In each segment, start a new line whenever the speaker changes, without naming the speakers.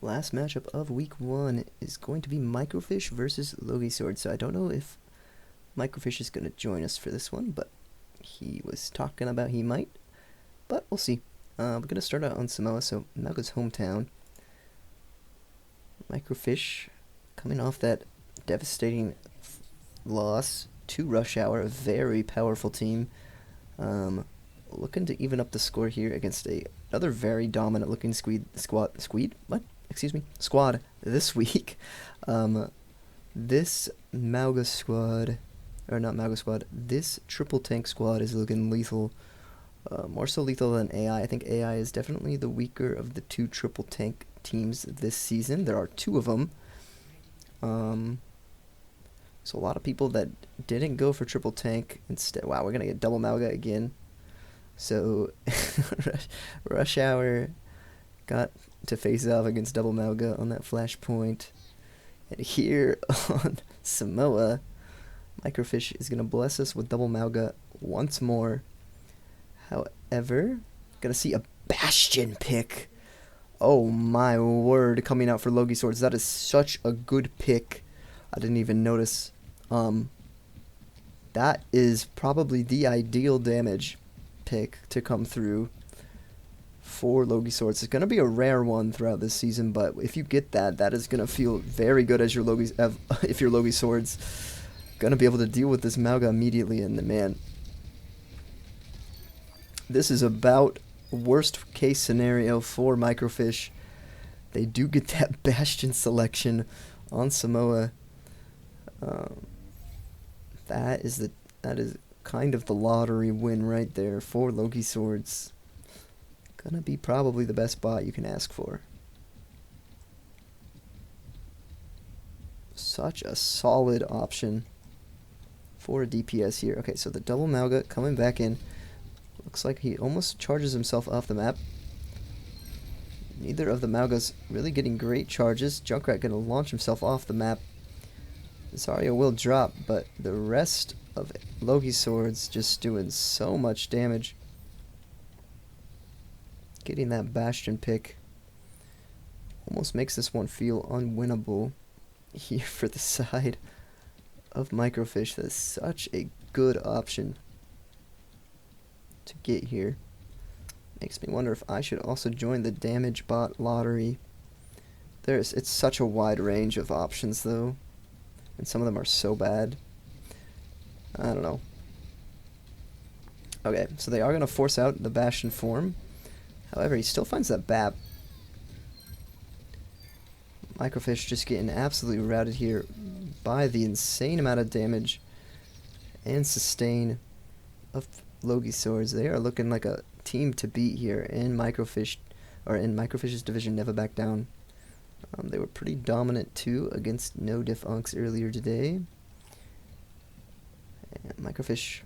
Last matchup of week 1 is going to be MicroFish versus LogiSwords. So I don't know if MicroFish is going to join us for this one, but he was talking about he might. But we'll see. We're going to start out on Samoa, so Mauga's hometown. MicroFish coming off that devastating loss to Rush Hour, a very powerful team. Looking to even up the score here against another very dominant looking squad this week. This Mauga squad, or not Mauga squad, this triple tank squad is looking lethal. More so lethal than AI. I think AI is definitely the weaker of the two triple tank teams this season. There are two of them. So a lot of people that didn't go for triple tank instead. Wow, we're gonna get double Mauga again. So Rush Hour got to face off against double Mauga on that flashpoint. And here on Samoa, MicroFish is gonna bless us with double Mauga once more. However, gonna see a Bastion pick. Oh my word, coming out for LogiSwords. That is such a good pick. I didn't even notice. That is probably the ideal damage pick to come through for LogiSwords. It's going to be a rare one throughout this season, but if you get that, that is going to feel very good as your if your LogiSwords going to be able to deal with this Mauga immediately. And man, this is about worst case scenario for MicroFish. They do get that Bastion selection on Samoa. That is kind of the lottery win right there for LogiSwords. Gonna be probably the best bot you can ask for. Such a solid option for a DPS here. Okay, so the double Mauga coming back in. Looks like he almost charges himself off the map. Neither of the Maugas really getting great charges. Junkrat gonna launch himself off the map. Zarya will drop, but the rest of LogiSwords just doing so much damage. Getting that Bastion pick almost makes this one feel unwinnable here for the side of MicroFish. That's such a good option to get here. Makes me wonder if I should also join the damage bot lottery. It's such a wide range of options though, and some of them are so bad. I don't know. Okay, so they are going to force out the Bastion form. However, he still finds that BAP. MicroFish just getting absolutely routed here by the insane amount of damage and sustain of LogiSwords. They are looking like a team to beat here in MicroFish, or in MicroFish's division, Never Back Down. They were pretty dominant too against No Diff Unks earlier today. And MicroFish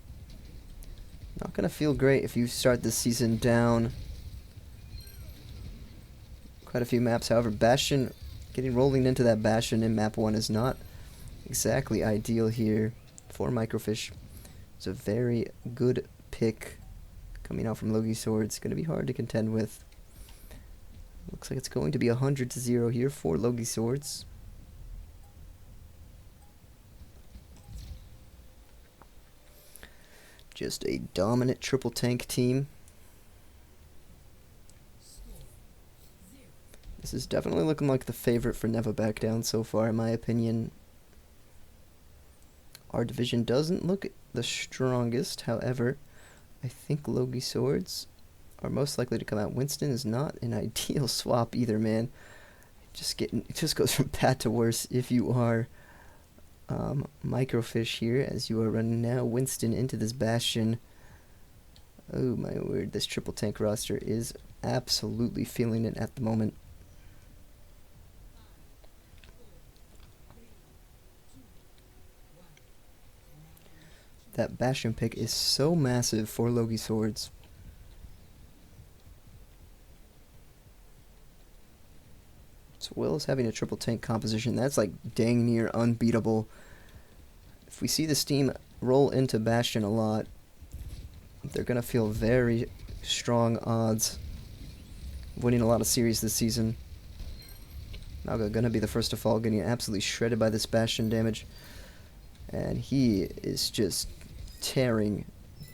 not gonna feel great if you start this season down. Quite a few maps, however, Bastion rolling into that Bastion in map 1 is not exactly ideal here for MicroFish. It's a very good pick coming out from LogiSwords. Going to be hard to contend with. Looks like it's going to be 100-0 here for LogiSwords. Just a dominant triple tank team. This is definitely looking like the favorite for Never Back Down so far, in my opinion. Our division doesn't look the strongest, however, I think LogiSwords are most likely to come out. Winston is not an ideal swap either, man. It just goes from bad to worse if you are MicroFish here, as you are running now Winston into this Bastion. Oh my word, this triple tank roster is absolutely feeling it at the moment. That Bastion pick is so massive for LogiSwords. As well as having a triple tank composition, that's like dang near unbeatable. If we see this team roll into Bastion a lot, they're going to feel very strong odds of winning a lot of series this season. Malga gonna be the first to fall, getting absolutely shredded by this Bastion damage. And he is just tearing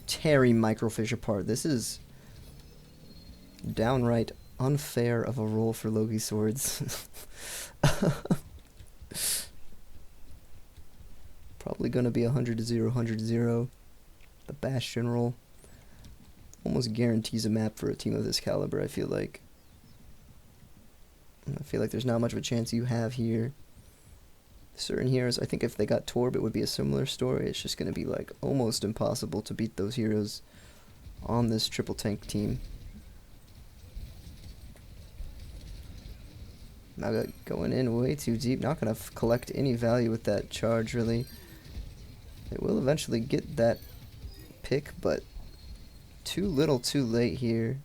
MicroFish apart. This is downright unfair of a roll for LogiSwords. Probably gonna be 100-0, 100-0. The Bastion roll almost guarantees a map for a team of this caliber, I feel like. I feel like there's not much of a chance you have here. Certain heroes, I think if they got Torb, it would be a similar story. It's just going to be like almost impossible to beat those heroes on this triple tank team. Now going in way too deep, not going to collect any value with that charge, really. They will eventually get that pick, but too little too late here.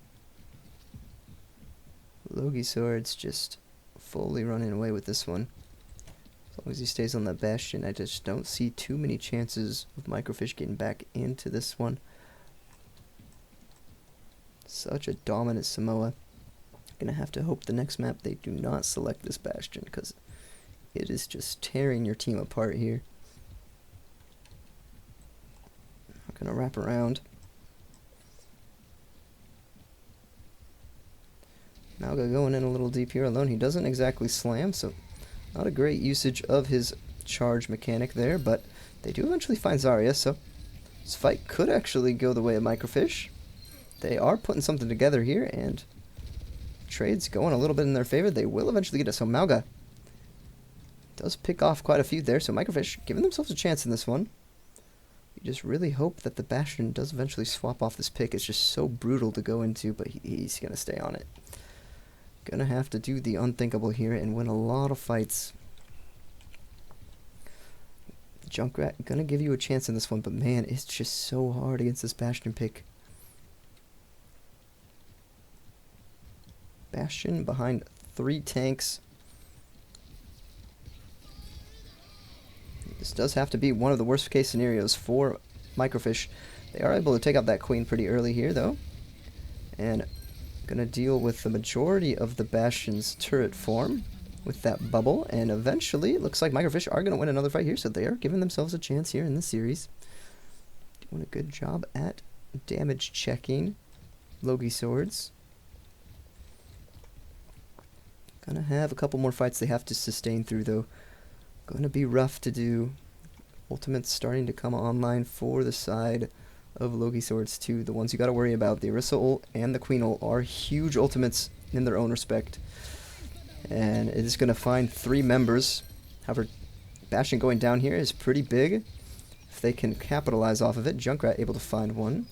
LogiSwords just fully running away with this one. As long as he stays on that Bastion, I just don't see too many chances of MicroFish getting back into this one. Such a dominant Samoa. Gonna have to hope the next map they do not select this Bastion, because it is just tearing your team apart here. Not gonna wrap around. Malga going in a little deep here alone. He doesn't exactly slam, so not a great usage of his charge mechanic there, but they do eventually find Zarya, so this fight could actually go the way of MicroFish. They are putting something together here, and trade's going a little bit in their favor. They will eventually get it, so Malga does pick off quite a few there, so MicroFish giving themselves a chance in this one. You just really hope that the Bastion does eventually swap off this pick. It's just so brutal to go into, but he's going to stay on it. Gonna have to do the unthinkable here and win a lot of fights. Junkrat gonna give you a chance in this one, but man, it's just so hard against this Bastion pick. Bastion behind 3 tanks. This does have to be one of the worst case scenarios for MicroFish. They are able to take out that queen pretty early here though. And gonna deal with the majority of the Bastion's turret form with that bubble, and eventually it looks like MicroFish are gonna win another fight here, so they are giving themselves a chance here in this series. Doing a good job at damage checking LogiSwords. Gonna have a couple more fights they have to sustain through though. Gonna be rough to do. Ultimate's starting to come online for the side of LogiSwords too. The ones you gotta worry about, the Orisa ult and the Queen ult, are huge ultimates in their own respect. And it is gonna find 3 members. However, Bastion going down here is pretty big. If they can capitalize off of it, Junkrat able to find one.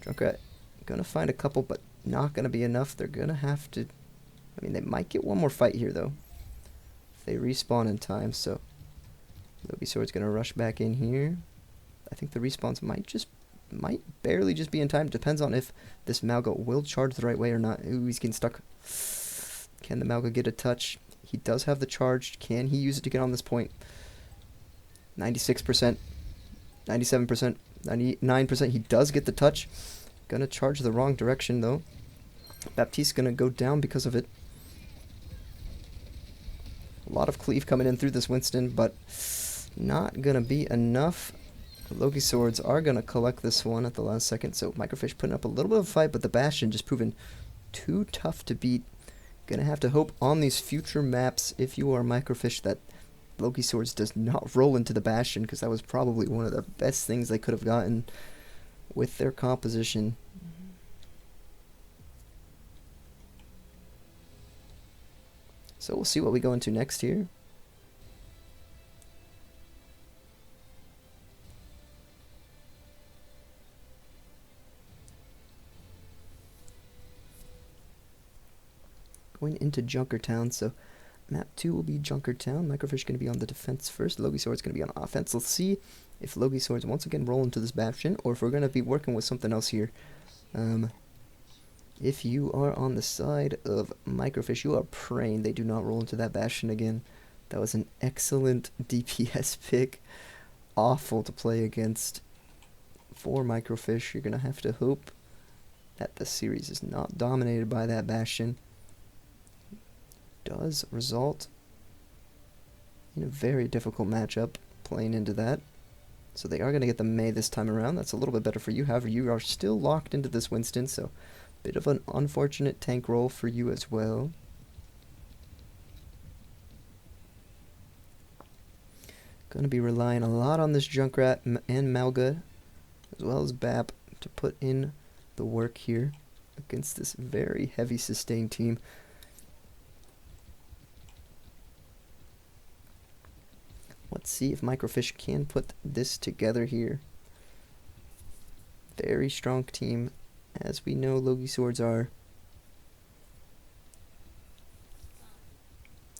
Junkrat gonna find a couple, but not gonna be enough. They're gonna have to, I mean, they might get one more fight here though, if they respawn in time, so LogiSword's gonna rush back in here. I think the respawns might barely just be in time. Depends on if this Malga will charge the right way or not. Ooh, he's getting stuck. Can the Malga get a touch? He does have the charge. Can he use it to get on this point? 96%, 97%, 99%. He does get the touch. Gonna charge the wrong direction though. Baptiste gonna go down because of it. A lot of cleave coming in through this Winston, but not gonna be enough. LogiSwords are going to collect this one at the last second, so MicroFish putting up a little bit of a fight, but the Bastion just proven too tough to beat. Going to have to hope on these future maps, if you are MicroFish, that LogiSwords does not roll into the Bastion, because that was probably one of the best things they could have gotten with their composition. So we'll see what we go into next here. Going into Junkertown, so map 2 will be Junkertown. MicroFish going to be on the defense first. LogiSword's going to be on offense. Let's see if LogiSwords once again roll into this Bastion, or if we're going to be working with something else here. If you are on the side of MicroFish, you are praying they do not roll into that Bastion again. That was an excellent DPS pick. Awful to play against for MicroFish. You're going to have to hope that the series is not dominated by that Bastion. does result in a very difficult matchup playing into that. So they are going to get the Mei this time around. That's a little bit better for you. However, you are still locked into this Winston, so a bit of an unfortunate tank roll for you as well. Going to be relying a lot on this Junkrat and Malga, as well as Bap, to put in the work here against this very heavy sustained team. Let's see if MicroFish can put this together here. Very strong team, as we know LogiSwords are.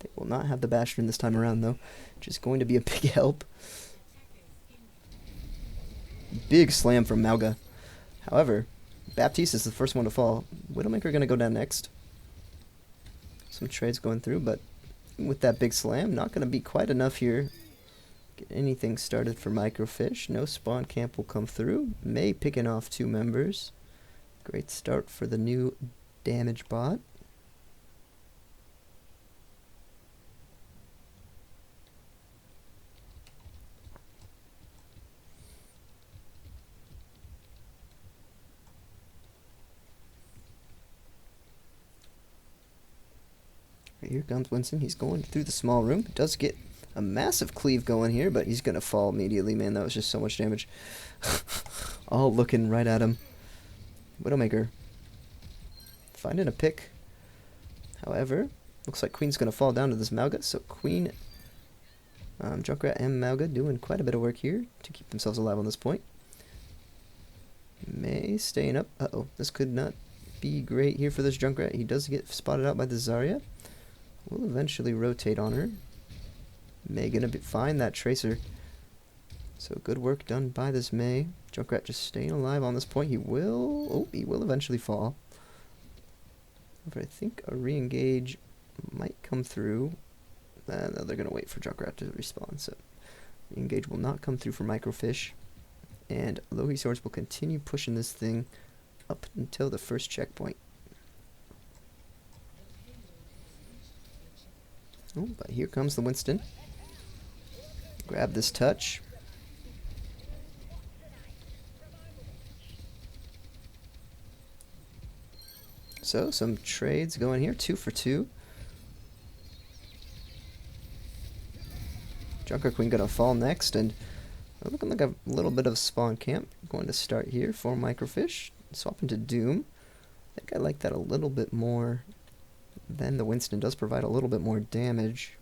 They will not have the Bastion this time around, though, which is going to be a big help. Big slam from Malga. However, Baptiste is the first one to fall. Widowmaker going to go down next. Some trades going through, but with that big slam, not going to be quite enough here. Get anything started for MicroFish. No spawn camp will come through. Mei picking off 2 members. Great start for the new damage bot. Here comes Winston. He's going through the small room. He does get a massive cleave going here, but he's going to fall immediately. Man, that was just so much damage. All looking right at him. Widowmaker finding a pick. However, looks like Queen's going to fall down to this Malga. So Queen, Junkrat and Malga doing quite a bit of work here to keep themselves alive on this point. Mei staying up. Uh-oh, this could not be great here for this Junkrat. He does get spotted out by the Zarya. We'll eventually rotate on her. Mei gonna find that Tracer. So good work done by this Mei. Junkrat just staying alive on this point. He will eventually fall. But I think a re-engage might come through. No, they're gonna wait for Junkrat to respawn. So re-engage will not come through for MicroFish. And LogiSwords will continue pushing this thing up until the first checkpoint. Oh, but here comes the Winston. Grab this touch. So, some trades going here. 2 for 2. Junker Queen gonna fall next, and looking like a little bit of spawn camp going to start here for MicroFish. Swapping to Doom. I think I like that a little bit more than the Winston. Does provide a little bit more damage.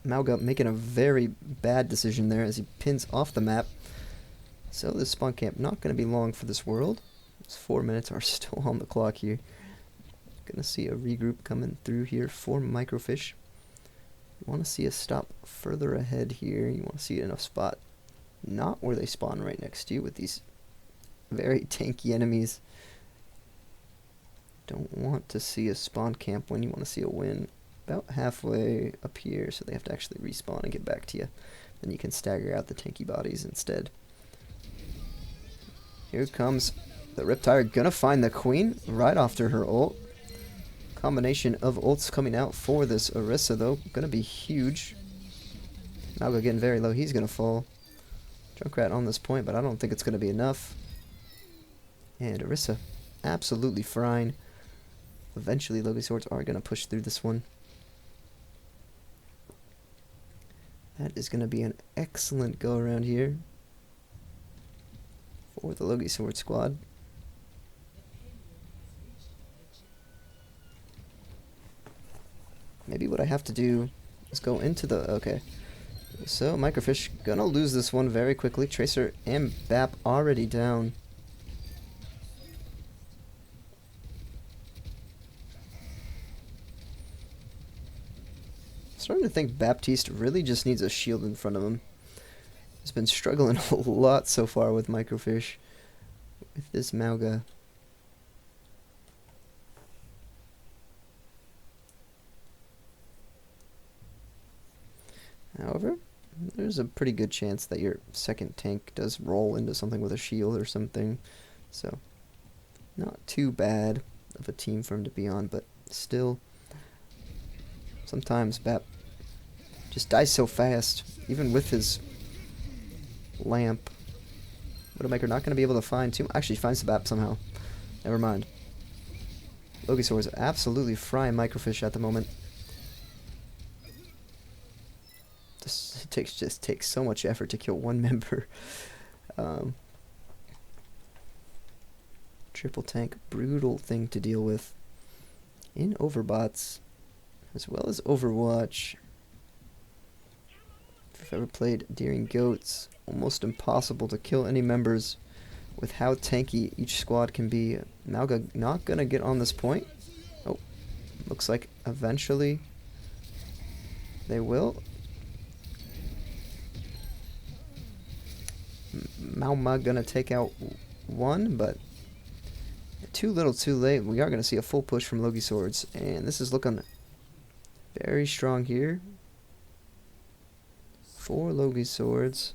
Malga making a very bad decision there as he pins off the map. So this spawn camp not going to be long for this world. Those 4 minutes are still on the clock here. Gonna see a regroup coming through here for MicroFish. You want to see a stop further ahead here. You want to see enough spot. Not where they spawn right next to you with these very tanky enemies. Don't want to see a spawn camp when you want to see a win. About halfway up here, so they have to actually respawn and get back to you. Then you can stagger out the tanky bodies instead. Here comes the Riptire, gonna find the Queen right after her ult. Combination of ults coming out for this Orisa though, gonna be huge. Malga getting very low, he's gonna fall. Junkrat on this point, but I don't think it's gonna be enough. And Orisa absolutely frying. Eventually LogiSwords are gonna push through this one. That is gonna be an excellent go around here for the LogiSword squad. Maybe what I have to do is go into the... Okay. So, MicroFish gonna lose this one very quickly. Tracer and Bap already down. Starting to think Baptiste really just needs a shield in front of him. He's been struggling a lot so far with MicroFish. With this Malga. However, there's a pretty good chance that your second tank does roll into something with a shield or something. So, not too bad. of a team for him to be on, but still, sometimes Bap just dies so fast, even with his lamp. Widowmaker not going to be able to find too. Actually, finds the Bap somehow. Never mind. LogiSwords absolutely frying MicroFish at the moment. This just takes so much effort to kill one member. Triple tank, brutal thing to deal with in Overbots, as well as Overwatch. If you've ever played Deering Goats, almost impossible to kill any members with how tanky each squad can be. Malga not gonna get on this point. Oh, looks like eventually they will. Malma gonna take out one, but too little too late. We are gonna see a full push from LogiSwords, and this is looking very strong here for LogiSwords.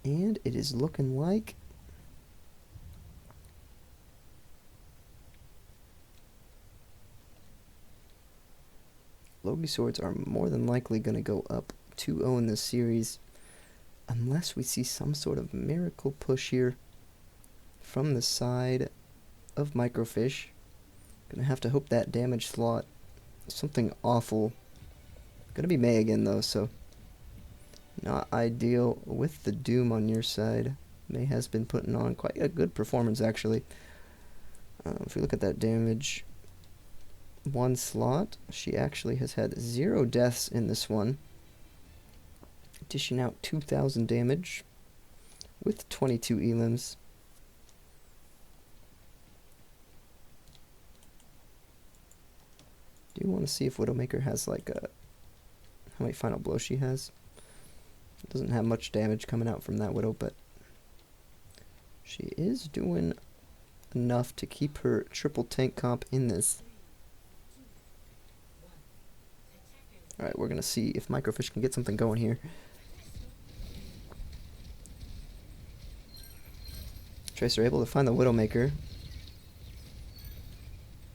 And it is looking like LogiSwords are more than likely going to go up 2-0 in this series, unless we see some sort of miracle push here from the side of MicroFish. Gonna have to hope that damage slot is something awful. Gonna be May again though, so not ideal with the Doom on your side. May has been putting on quite a good performance actually. If we look at that damage, one slot, she actually has had 0 deaths in this one, dishing out 2,000 damage with 22 elims. Do you want to see if Widowmaker has like a how many final blows she has? Doesn't have much damage coming out from that Widow, but she is doing enough to keep her triple tank comp in this. Alright, we're going to see if MicroFish can get something going here. Tracer able to find the Widowmaker.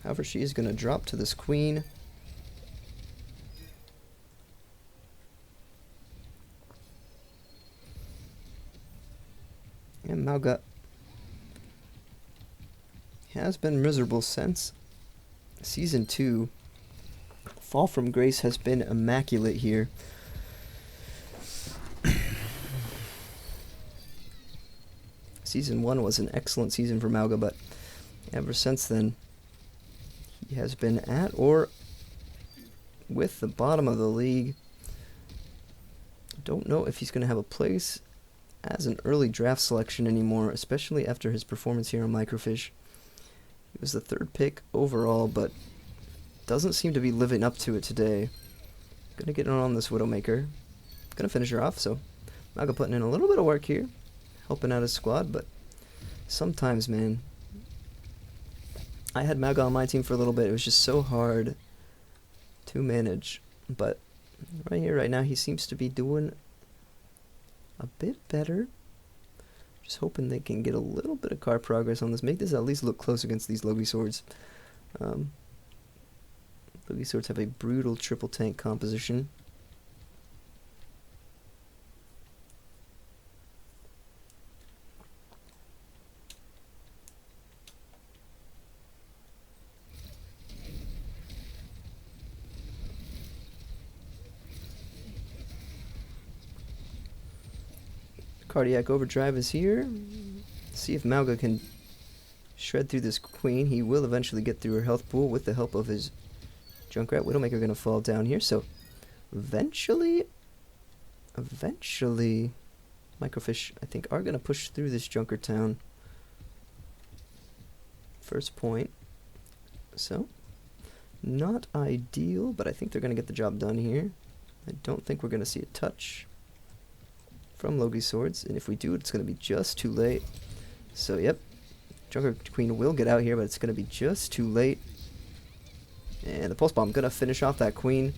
However, she is going to drop to this Queen. And Malga has been miserable since Season 2. Fall from Grace has been immaculate here. Season 1 was an excellent season for Malga, but ever since then, he has been at or with the bottom of the league. Don't know if he's going to have a place as an early draft selection anymore, especially after his performance here on MicroFish. He was the 3rd pick overall, but doesn't seem to be living up to it today. Gonna get on this Widowmaker. Gonna finish her off, so Malga putting in a little bit of work here, helping out his squad, but sometimes, man, I had Malga on my team for a little bit. It was just so hard to manage, but right here, right now, he seems to be doing a bit better. Just hoping they can get a little bit of car progress on this. Make this at least look close against these LogiSwords. LogiSwords have a brutal triple tank composition. Cardiac Overdrive is here. See if Malga can shred through this Queen. He will eventually get through her health pool with the help of his Junkrat. Widowmaker gonna fall down here, so eventually MicroFish, I think, are gonna push through this Junker town. First point. So, not ideal, but I think they're gonna get the job done here. I don't think we're gonna see a touch from LogiSwords, and if we do, it's going to be just too late. So, yep, Junker Queen will get out here, but it's going to be just too late. And the pulse bomb gonna finish off that queen.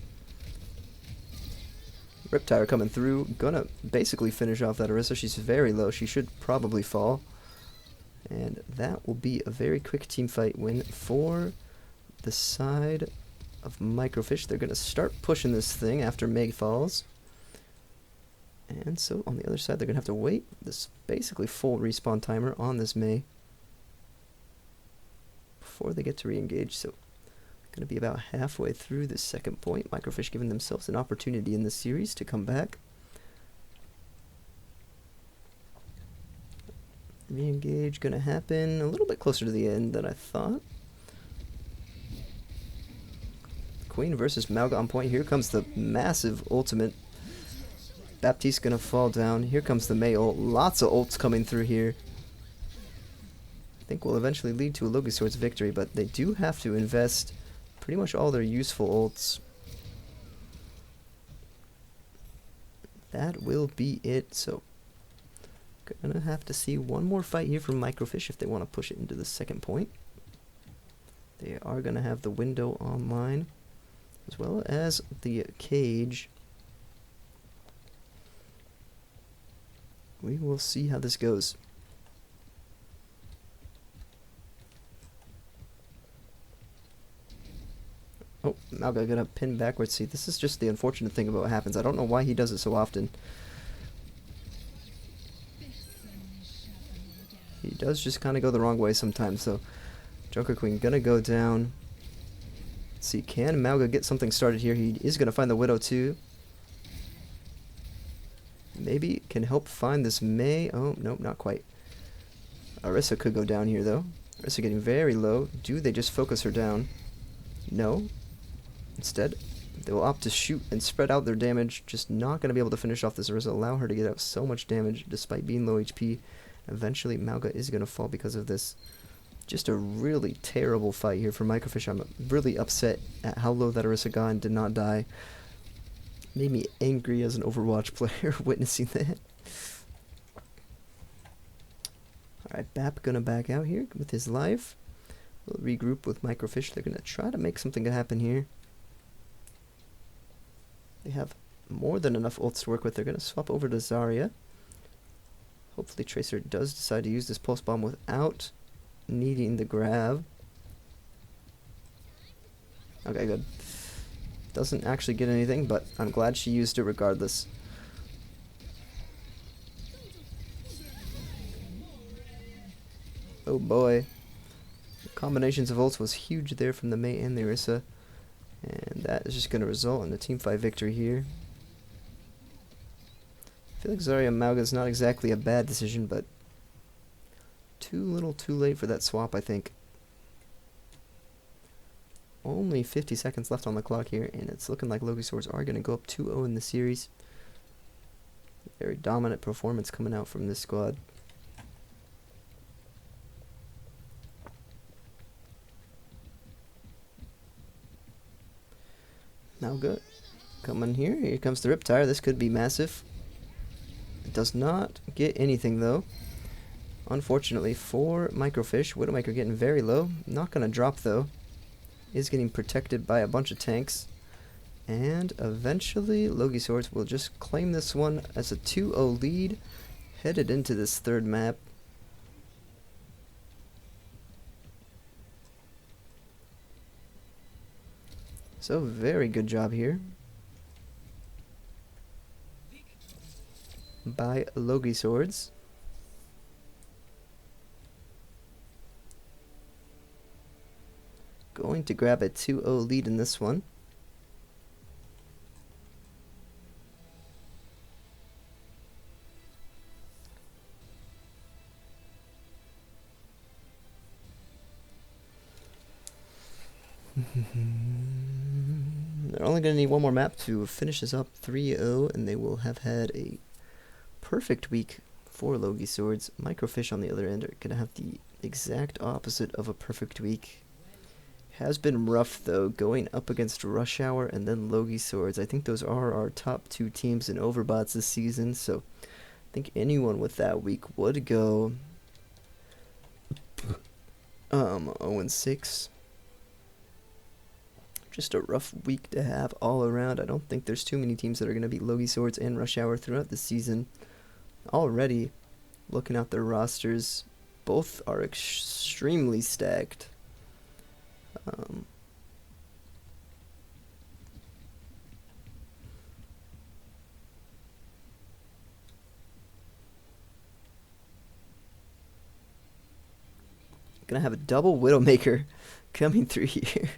Riptire coming through, gonna basically finish off that Orisa. She's very low, she should probably fall. And that will be a very quick team fight win for the side of MicroFish. They're gonna start pushing this thing after Meg falls. And so on the other side, they're gonna have to wait this basically full respawn timer on this Mei before they get to re-engage. So going to be about halfway through the second point. MicroFish giving themselves an opportunity in this series to come back. Re-engage going to happen a little bit closer to the end than I thought. Queen versus Mauga on point. Here comes the massive ultimate. Baptiste going to fall down. Here comes the Mei ult. Lots of ults coming through here. I think will eventually lead to a LogiSwords victory, but they do have to invest pretty much all their useful ults. That will be it. So gonna have to see one more fight here from MicroFish if they want to push it into the second point. They are gonna have the window online as well as the cage. We will see how this goes. Oh, Mauga gonna pin backwards. See, this is just the unfortunate thing about what happens. I don't know why he does it so often. He does just kind of go the wrong way sometimes. So, Joker Queen gonna go down. Let's see, can Mauga get something started here? He is gonna find the Widow too. Maybe can help find this Mei. Oh, nope, not quite. Orisa could go down here though. Orisa getting very low. Do they just focus her down? No. Instead, they will opt to shoot and spread out their damage. Just not going to be able to finish off this Orisa. Allow her to get out so much damage despite being low HP. Eventually, Mauga is going to fall because of this. Just a really terrible fight here for MicroFish. I'm really upset at how low that Orisa got and did not die. Made me angry as an Overwatch player witnessing that. Alright, Bap going to back out here with his life. We'll regroup with MicroFish. They're going to try to make something happen here. They have more than enough ults to work with. They're going to swap over to Zarya. Hopefully Tracer does decide to use this Pulse Bomb without needing the grab. Okay, good. Doesn't actually get anything, but I'm glad she used it regardless. Oh boy. The combinations of ults was huge there from the Mei and the Orisa. And that is just going to result in a team fight victory here. I feel like Zarya Mauga is not exactly a bad decision, but too little too late for that swap, I think. Only 50 seconds left on the clock here, and it's looking like LogiSwords are going to go up 2-0 in the series. Very dominant performance coming out from this squad. Mauga coming here. Here comes the Riptire. This could be massive. It does not get anything though. Unfortunately for MicroFish, Widowmaker getting very low. Not going to drop though. Is getting protected by a bunch of tanks. And eventually LogiSwords will just claim this one as a 2-0 lead. Headed into this third map. So very good job here by LogiSwords. Going to grab a 2-0 lead in this one. They're only going to need one more map to finish this up 3-0, and they will have had a perfect week for LogiSwords. MicroFish on the other end are going to have the exact opposite of a perfect week. Has been rough though, going up against Rush Hour and then LogiSwords. I think those are our top two teams in Overbots this season, so I think anyone with that week would go 0-6. just a rough week to have all around. I don't think there's too many teams that are going to beat LogiSwords and Rush Hour throughout the season. Already, looking at their rosters, both are extremely stacked. Gonna have a double Widowmaker coming through here.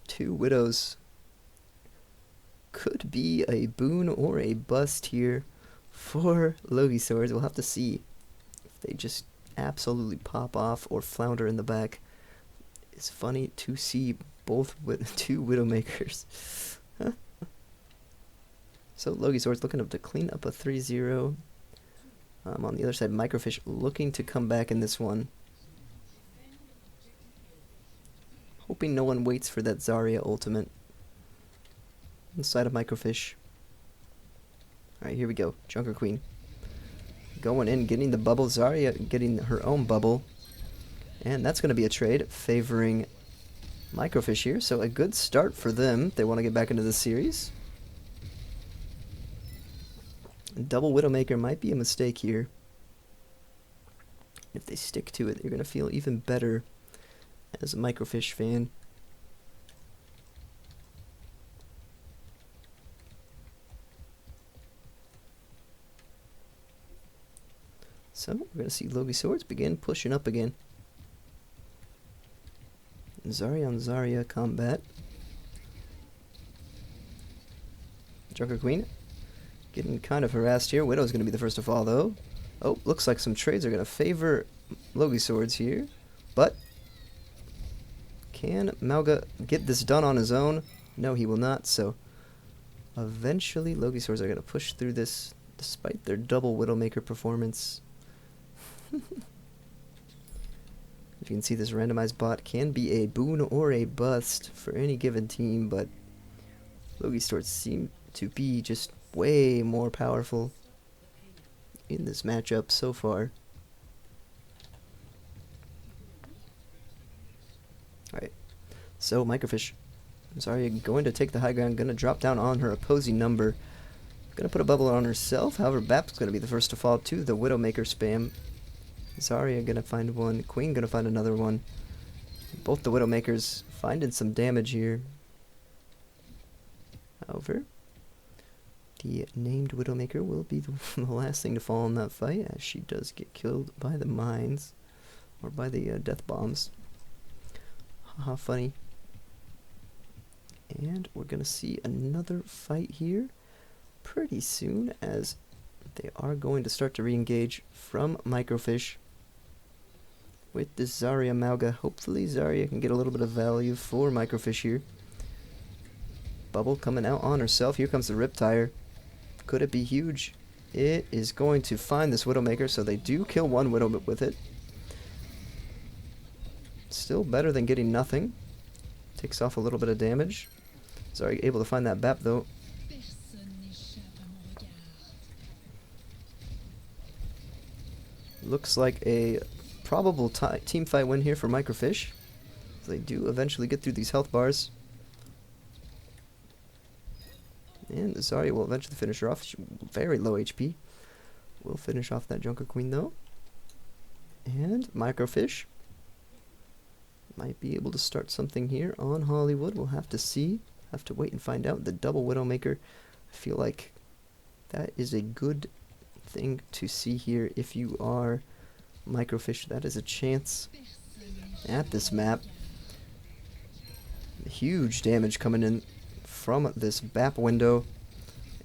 2 Widows. Could be a boon or a bust here for LogiSwords. We'll have to see if they just absolutely pop off or flounder in the back. It's funny to see both with 2 Widowmakers. So LogiSwords looking up to clean up a 3-0. On the other side, MicroFish looking to come back in this one. Hoping no one waits for that Zarya ultimate. On the side of MicroFish. Alright, here we go. Junker Queen. Going in, getting the bubble. Zarya getting her own bubble. And that's going to be a trade favoring MicroFish here. So a good start for them. They want to get back into the series. Double Widowmaker might be a mistake here. If they stick to it, you're going to feel even better as a MicroFish fan. So we're going to see LogiSwords begin pushing up again. Zarya on Zarya combat. Junker Queen getting kind of harassed here. Widow's going to be the first to fall, though. Oh, looks like some trades are going to favor LogiSwords here. But can Mauga get this done on his own? No, he will not. So eventually LogiSwords are going to push through this despite their double Widowmaker performance. As you can see, this randomized bot can be a boon or a bust for any given team, but LogiSwords seem to be just way more powerful in this matchup so far. Alright, so MicroFish, sorry, going to take the high ground, going to drop down on her opposing number. Going to put a bubble on herself, however Bap's going to be the first to fall to the Widowmaker spam. Zarya going to find one, Queen going to find another one. Both the Widowmakers finding some damage here. However, the named Widowmaker will be the last thing to fall in that fight, as she does get killed by the mines, or by the death bombs. Haha, funny. And we're going to see another fight here pretty soon, as they are going to start to re-engage from MicroFish with this Zarya Mauga. Hopefully Zarya can get a little bit of value for MicroFish here. Bubble coming out on herself. Here comes the Riptire. Could it be huge? It is going to find this Widowmaker, so they do kill one Widow with it. Still better than getting nothing. Takes off a little bit of damage. Sorry, able to find that BAP though. Looks like a probable team fight win here for MicroFish. So they do eventually get through these health bars. And Zarya will eventually finish her off. She's very low HP. Will finish off that Junker Queen though. And MicroFish might be able to start something here on Hollywood. We'll have to see. Have to wait and find out. The double Widowmaker. I feel like that is a good thing to see here. If you are MicroFish, that is a chance at this map. Huge damage coming in from this BAP window.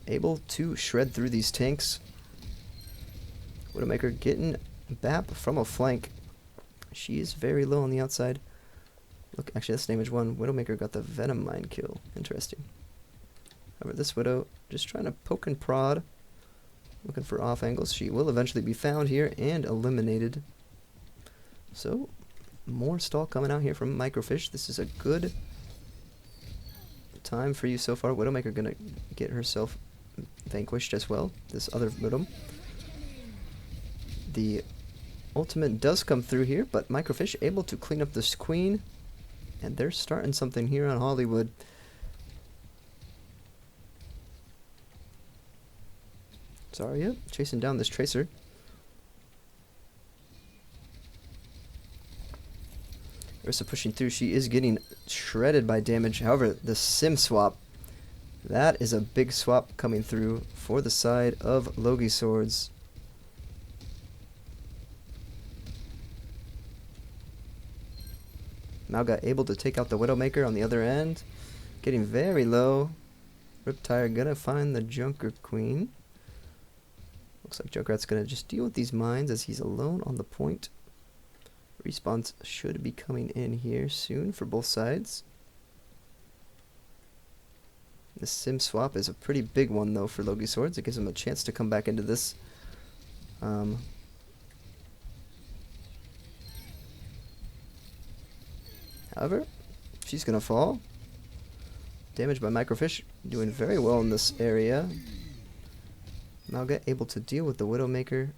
Able to shred through these tanks. Widowmaker getting BAP from a flank. She is very low on the outside. Look, actually that's damage 1. Widowmaker got the Venom Mine kill. Interesting. However, this Widow just trying to poke and prod. Looking for off angles. She will eventually be found here and eliminated. So, more stall coming out here from MicroFish. This is a good time for you so far. Widowmaker gonna get herself vanquished as well. This other Widow. The ultimate does come through here, but MicroFish able to clean up this Queen. And they're starting something here on Hollywood. Zarya chasing down this Tracer. Ursa pushing through. She is getting shredded by damage. However, the sim swap, that is a big swap coming through for the side of LogiSwords. Mauga able to take out the Widowmaker on the other end. Getting very low. Riptire gonna find the Junker Queen. Looks like Junkrat's gonna just deal with these mines as he's alone on the point. Respawns should be coming in here soon for both sides. The sim swap is a pretty big one though for LogiSwords. It gives him a chance to come back into this. However, she's gonna fall. Damaged by MicroFish, doing very well in this area. Mauga able to deal with the Widowmaker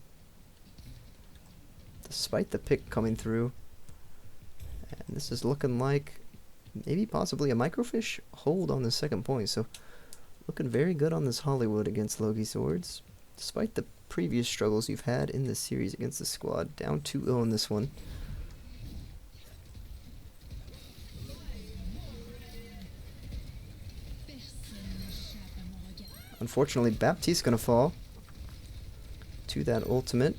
despite the pick coming through. And this is looking like maybe possibly a MicroFish hold on the second point. So looking very good on this Hollywood against LogiSwords. Despite the previous struggles you've had in this series against the squad. Down 2-0 in this one. Unfortunately, Baptiste's gonna fall to that ultimate.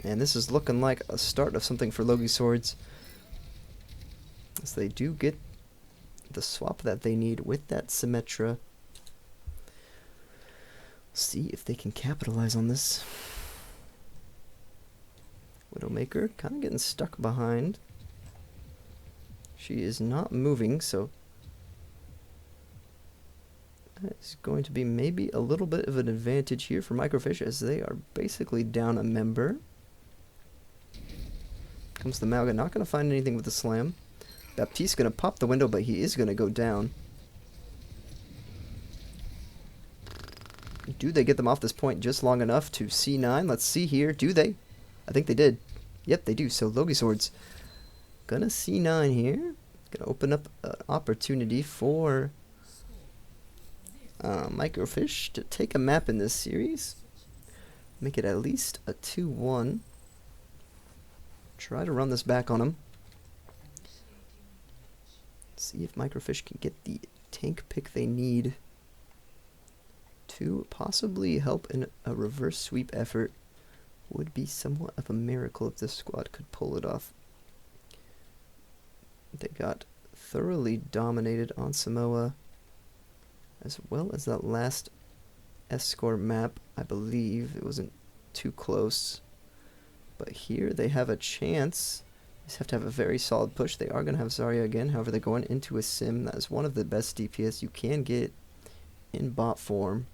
And this is looking like a start of something for LogiSwords, as they do get the swap that they need with that Symmetra. See if they can capitalize on this. Widowmaker kind of getting stuck behind. She is not moving, so it's going to be maybe a little bit of an advantage here for MicroFish, as they are basically down a member. Comes the Mauga, not going to find anything with the slam. Baptiste's going to pop the window, but he is going to go down. Do they get them off this point just long enough to C9? Let's see here. Do they? I think they did. Yep, they do. So LogiSwords gonna C9 here. Gonna open up an opportunity for MicroFish to take a map in this series. Make it at least a 2-1. Try to run this back on him. See if MicroFish can get the tank pick they need to possibly help in a reverse sweep effort. Would be somewhat of a miracle if this squad could pull it off. They got thoroughly dominated on Samoa, as well as that last S-score map. I believe it wasn't too close. But here they have a chance. They just have to have a very solid push. They are going to have Zarya again. However, they're going into a sim. That is one of the best DPS you can get in bot form.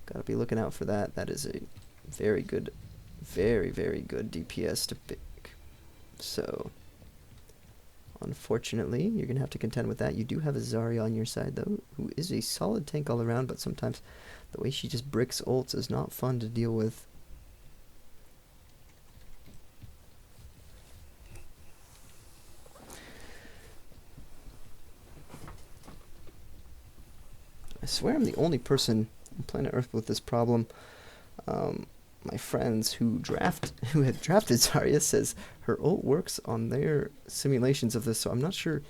Got to be looking out for that. That is a very good, very, very good DPS to pick. So, unfortunately, you're going to have to contend with that. You do have a Zarya on your side, though, who is a solid tank all around, but sometimes the way she just bricks ults is not fun to deal with. I swear I'm the only person on planet Earth with this problem. My friends who had drafted Zarya says her ult works on their simulations of this, so I'm not sure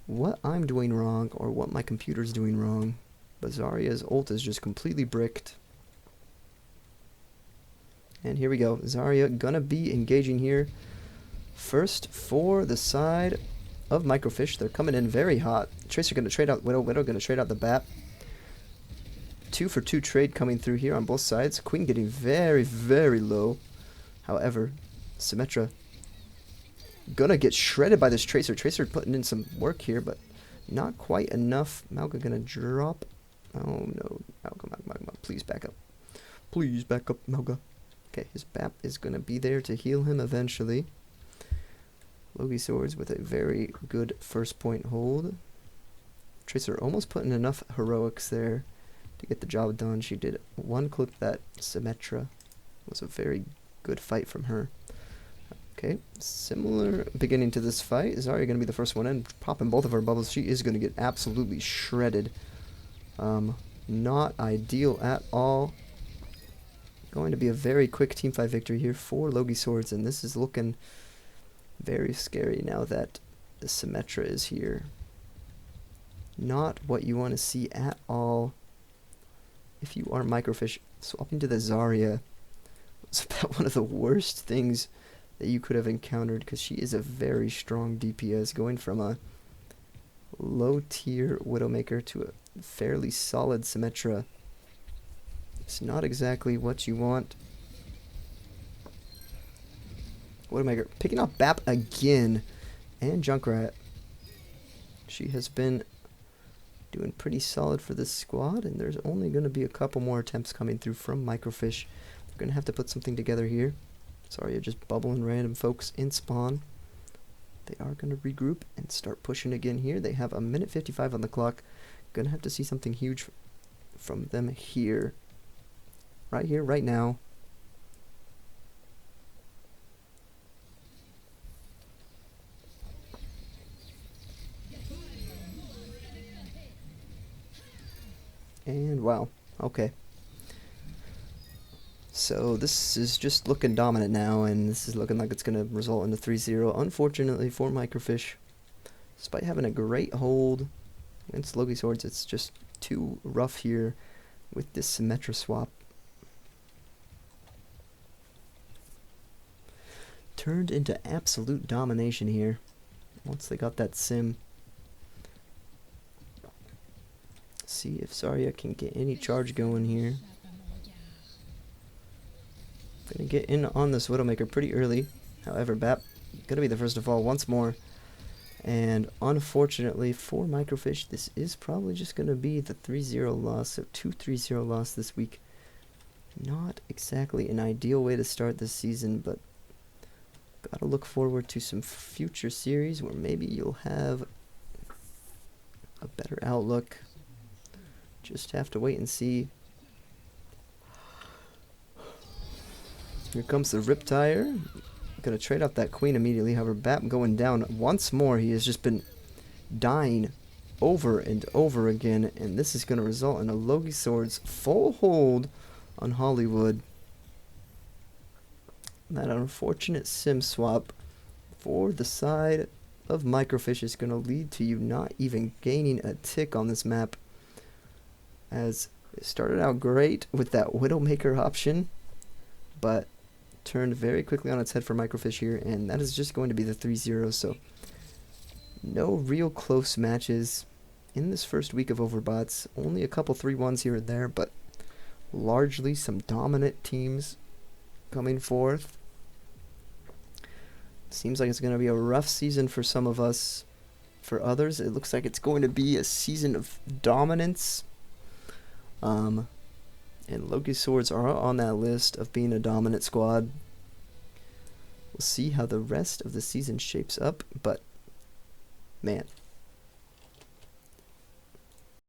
what I'm doing wrong or what my computer's doing wrong. But Zarya's ult is just completely bricked. And here we go. Zarya gonna be engaging here. First for the side of MicroFish. They're coming in very hot. Tracer gonna trade out Widow. Widow gonna trade out the Bat. 2-for-2 trade coming through here on both sides. Queen getting very, very low. However, Symmetra gonna get shredded by this Tracer. Tracer putting in some work here, but not quite enough. Mauga gonna drop. Oh no. Mauga, please back up. Please back up, Mauga. Okay, his BAP is gonna be there to heal him eventually. LogiSwords with a very good first point hold. Tracer almost putting enough heroics there to get the job done. She did one clip that Symmetra. Was a very good fight from her. Okay, similar beginning to this fight. Zarya going to be the first one in, popping both of her bubbles. She is going to get absolutely shredded. Not ideal at all. Going to be a very quick team fight victory here for LogiSwords, and this is looking very scary now that the Symmetra is here. Not what you want to see at all. If you are MicroFish, swapping to the Zarya was about one of the worst things that you could have encountered, because she is a very strong DPS, going from a low tier Widowmaker to a fairly solid Symmetra. It's not exactly what you want. Widowmaker picking up Bap again, and Junkrat. She has been doing pretty solid for this squad, and there's only going to be a couple more attempts coming through from MicroFish. They're going to have to put something together here. Sorry, you're just bubbling random folks in spawn. They are going to regroup and start pushing again here. They have a minute 55 on the clock. Going to have to see something huge from them here. Right here, right now. And wow, okay. So this is just looking dominant now, and this is looking like it's going to result in a 3-0. Unfortunately for MicroFish, despite having a great hold against LogiSwords, it's just too rough here with this Symmetra swap. Turned into absolute domination here once they got that sim. See if Zarya can get any charge going here. Gonna get in on this Widowmaker pretty early. However, Bap gonna be the first to fall once more. And unfortunately for MicroFish, this is probably just gonna be the 3-0 loss. So 2-3-0 loss this week. Not exactly an ideal way to start this season, but gotta look forward to some future series where maybe you'll have a better outlook. Just have to wait and see. Here comes the Riptire. Gonna trade off that Queen immediately. However, Bap going down once more. He has just been dying over and over again, and this is gonna result in a LogiSwords full hold on Hollywood. That unfortunate sim swap for the side of MicroFish is gonna lead to you not even gaining a tick on this map, as it started out great with that Widowmaker option, but turned very quickly on its head for MicroFish here, and that is just going to be the 3-0. So no real close matches in this first week of Overbots. Only a couple 3-1s here and there, but largely some dominant teams coming forth. Seems like it's going to be a rough season for some of us. For others, it looks like it's going to be a season of dominance. And LogiSwords are on that list of being a dominant squad. We'll see how the rest of the season shapes up, but man,